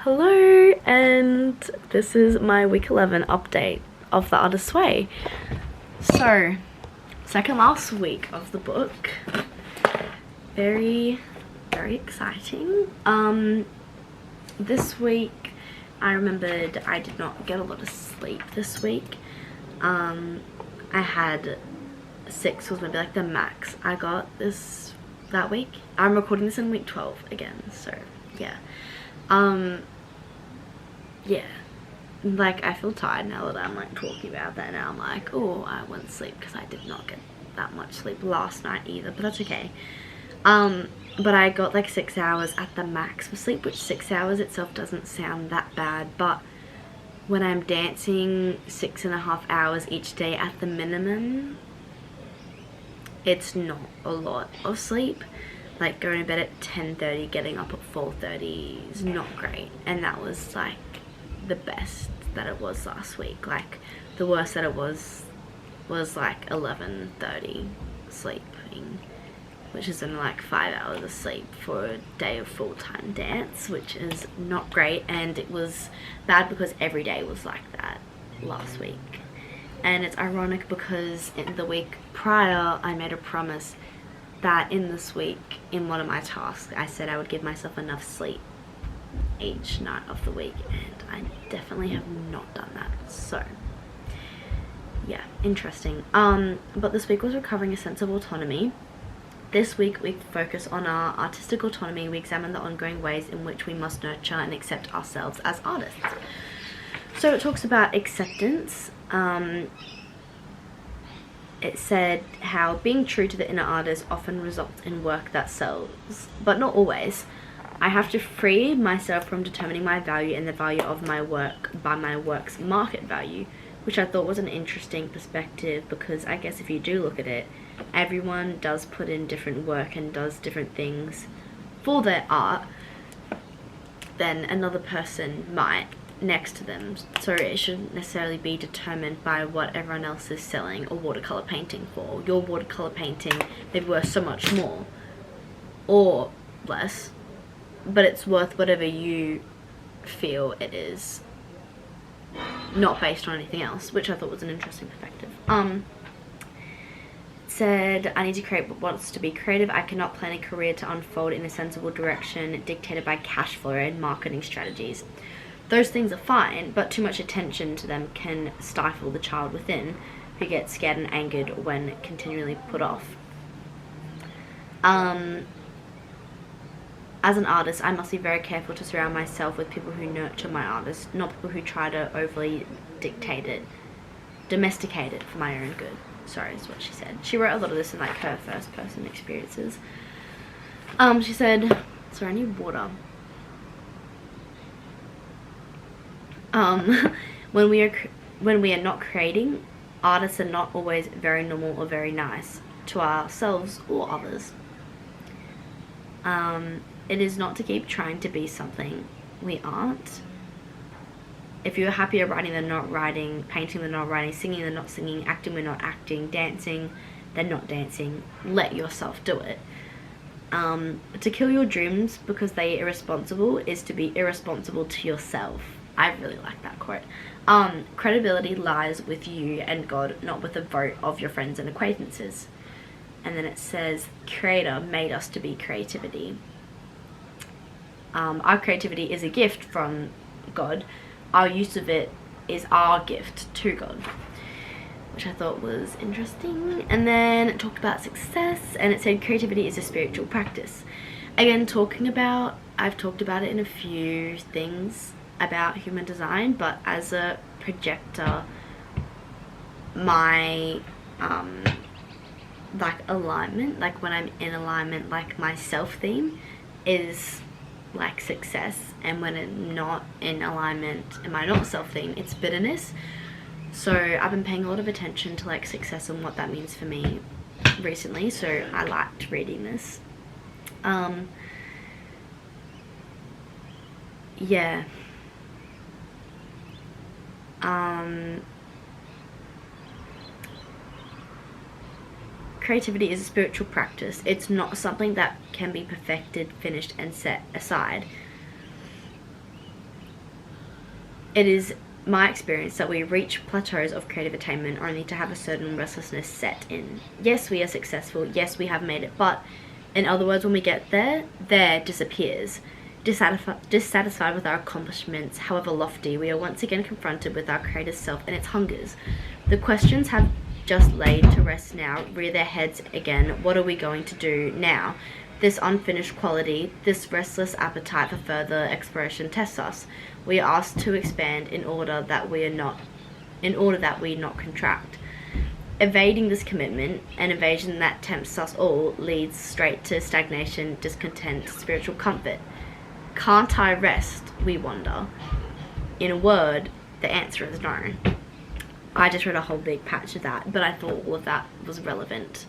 Hello, and this is my week 11 update of The Artist's Way. So, second last week of the book. Very exciting. This week I remembered I did not get a lot of sleep this week. I had 6 was maybe like the max I got that week. I'm recording this in week 12 again, so yeah. Yeah, like I feel tired now that I'm like talking about that. Now I'm like, oh, I went to sleep because I did not get that much sleep last night either, but that's okay. But I got like 6 hours at the max for sleep, which 6 hours itself doesn't sound that bad, but when I'm dancing 6.5 hours each day at the minimum, it's not a lot of sleep. Like going to bed at 10:30, getting up at 4:30 is not great, and that was like the best that it was last week. Like the worst that it was like 11:30 sleeping, which is only like 5 hours of sleep for a day of full-time dance, which is not great. And it was bad because every day was like that last week. And it's ironic because in the week prior I made a promise that in this week, in one of my tasks, I said I would give myself enough sleep each night of the week, and I definitely have not done that. So yeah, interesting. But this week was recovering a sense of autonomy. This week we focus on our artistic autonomy. We examine the ongoing ways in which we must nurture and accept ourselves as artists. So it talks about acceptance. It said how being true to the inner artist often results in work that sells, but not always. I have to free myself from determining my value and the value of my work by my work's market value, which I thought was an interesting perspective, because I guess if you do look at it, everyone does put in different work and does different things for their art than another person might next to them. So it shouldn't necessarily be determined by what everyone else is selling a watercolor painting for. Your watercolor painting may be worth so much more or less, but it's worth whatever you feel it is, not based on anything else, which I thought was an interesting perspective. Said I need to create what wants to be creative. I cannot plan a career to unfold in a sensible direction dictated by cash flow and marketing strategies. Those things are fine, but too much attention to them can stifle the child within, who gets scared and angered when continually put off. As an artist, I must be very careful to surround myself with people who nurture my artist, not people who try to overly domesticate it for my own good. Sorry, is what she said. She wrote a lot of this in like her first person experiences. She said, sorry, I need water. When we are not creating, artists are not always very normal or very nice to ourselves or others. It is not to keep trying to be something we aren't. If you're happier writing than not writing, painting than not writing, singing than not singing, acting than not acting, dancing than not dancing, let yourself do it. To kill your dreams because they are irresponsible is to be irresponsible to yourself. I really like that quote. Credibility lies with you and God, not with the vote of your friends and acquaintances. And then it says, Creator made us to be creativity. Our creativity is a gift from God. Our use of it is our gift to God, which I thought was interesting. And then it talked about success, and it said creativity is a spiritual practice. Again, I've talked about it in a few things about human design, but as a projector, my like alignment, like when I'm in alignment, like my self theme is like success, and when I'm not in alignment and my not self theme, it's bitterness. So I've been paying a lot of attention to like success and what that means for me recently, so I liked reading this. Yeah. Creativity is a spiritual practice. It's not something that can be perfected, finished, and set aside. It is my experience that we reach plateaus of creative attainment only to have a certain restlessness set in. Yes, we are successful, yes, we have made it, but in other words, when we get there, disappears. Dissatisfied with our accomplishments, however lofty, we are once again confronted with our creative self and its hungers. The questions have just laid to rest now, rear their heads again. What are we going to do now? This unfinished quality, this restless appetite for further exploration tests us. We are asked to expand in order that we not contract. Evading this commitment, an evasion that tempts us all, leads straight to stagnation, discontent, spiritual comfort. Can't I rest, we wonder? In a word, the answer is no. I just read a whole big patch of that, but I thought all of that was relevant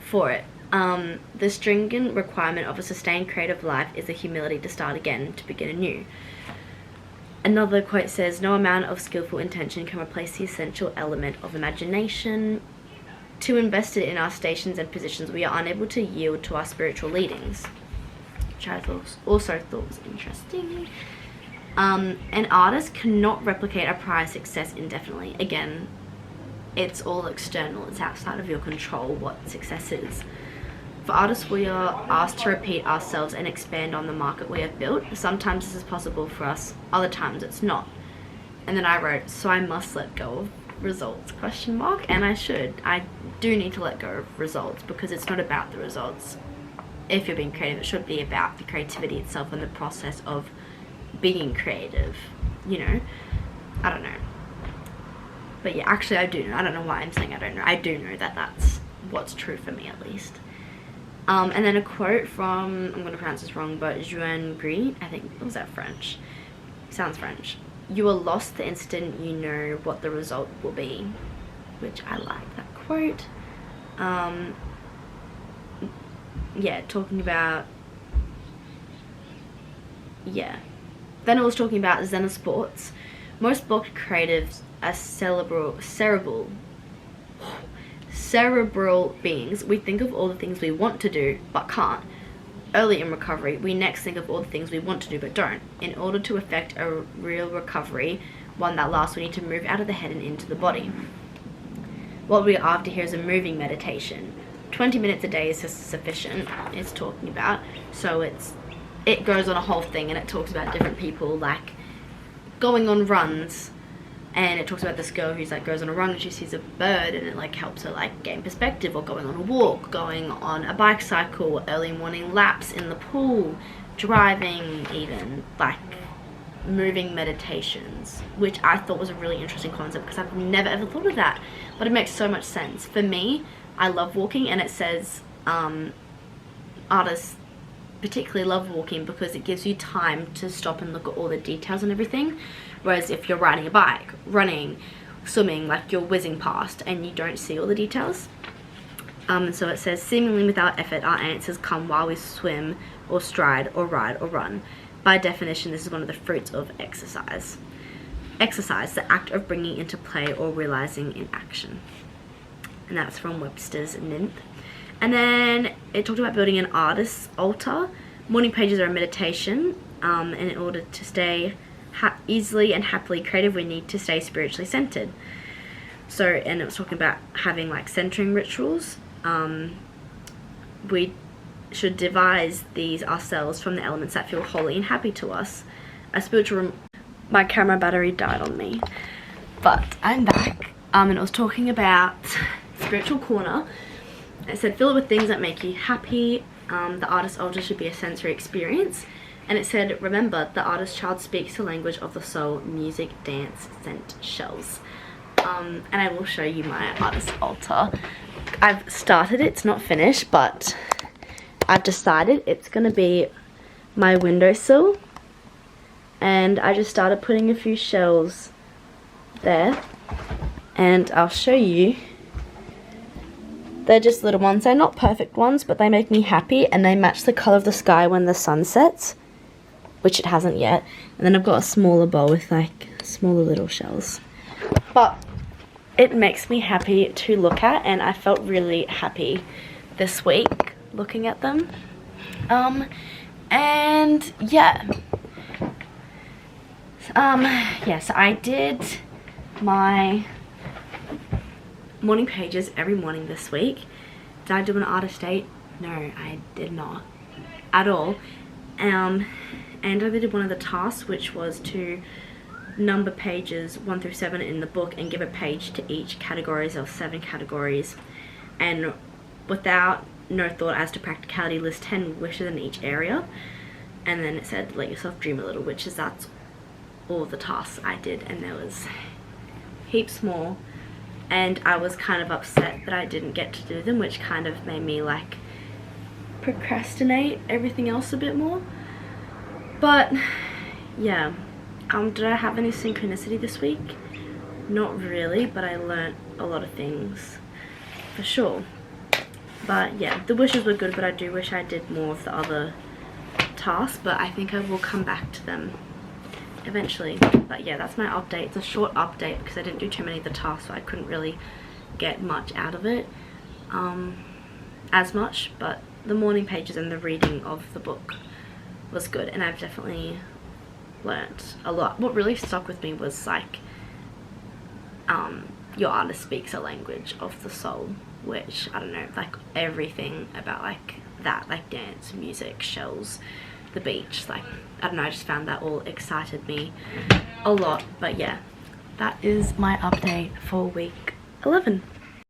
for it. The stringent requirement of a sustained creative life is the humility to start again, to begin anew. Another quote says, no amount of skillful intention can replace the essential element of imagination. Too invested in our stations and positions, we are unable to yield to our spiritual leadings, which I also thought was interesting. An artist cannot replicate a prior success indefinitely. Again, it's all external, it's outside of your control what success is. For artists, we are asked to repeat ourselves and expand on the market we have built. Sometimes this is possible for us, other times it's not. And then I wrote, so I must let go of results, ? And I should. I do need to let go of results because it's not about the results. If you're being creative, it should be about the creativity itself and the process of being creative, you know? I don't know. But yeah, actually I do know. I don't know why I'm saying I don't know. I do know that that's what's true for me at least. And then a quote from, I'm going to pronounce this wrong, but Juan Gris, I think, was that French? Sounds French. You are lost the instant you know what the result will be, which I like that quote. Yeah, talking about, yeah. Then it was talking about Zen sports. Most blocked creatives are cerebral beings. We think of all the things we want to do but can't. Early in recovery, we next think of all the things we want to do but don't. In order to effect a real recovery, one that lasts, we need to move out of the head and into the body. What we are after here is a moving meditation. 20 minutes a day is sufficient, it's talking about. So it goes on a whole thing and it talks about different people like going on runs. And it talks about this girl who's like goes on a run and she sees a bird and it like helps her like gain perspective, or going on a walk, going on a bike cycle, early morning laps in the pool, driving, even like moving meditations, which I thought was a really interesting concept because I've never ever thought of that, but it makes so much sense. For me, I love walking, and it says artists particularly love walking because it gives you time to stop and look at all the details and everything. Whereas if you're riding a bike, running, swimming, like you're whizzing past and you don't see all the details. And so it says, seemingly without effort, our answers come while we swim or stride or ride or run. By definition, this is one of the fruits of exercise. Exercise, the act of bringing into play or realizing in action. And that's from Webster's Nymph. And then it talked about building an artist's altar. Morning pages are a meditation, and in order to stay easily and happily creative, we need to stay spiritually centered. So, and it was talking about having like centering rituals. We should devise these ourselves from the elements that feel holy and happy to us. A spiritual my camera battery died on me, but I'm back. And it was talking about spiritual corner. It said, fill it with things that make you happy. The artist's altar should be a sensory experience. And it said, remember, the artist child speaks the language of the soul, music, dance, scent, shells. And I will show you my artist altar. I've started it, it's not finished, but I've decided it's going to be my windowsill. And I just started putting a few shells there. And I'll show you. They're just little ones. They're not perfect ones, but they make me happy, and they match the colour of the sky when the sun sets, which it hasn't yet. And then I've got a smaller bowl with like smaller little shells. But it makes me happy to look at, and I felt really happy this week looking at them. And yeah. Yes, I did my morning pages every morning this week. Did I do an artist date? No, I did not at all. And I did one of the tasks, which was to number pages 1 through 7 in the book and give a page to each categories of 7 categories, and without no thought as to practicality, list 10 wishes in each area. And then it said let yourself dream a little, which is that's all the tasks I did, and there was heaps more, and I was kind of upset that I didn't get to do them, which kind of made me like procrastinate everything else a bit more. But yeah, did I have any synchronicity this week? Not really, but I learnt a lot of things for sure. But yeah, the wishes were good, but I do wish I did more of the other tasks, but I think I will come back to them eventually. But yeah, that's my update. It's a short update because I didn't do too many of the tasks, so I couldn't really get much out of it as much, but the morning pages and the reading of the book was good, and I've definitely learnt a lot. What really stuck with me was like your artist speaks a language of the soul, which I don't know, like everything about like that, like dance, music, shells, the beach, like I don't know, I just found that all excited me a lot. But yeah, that is my update for week 11.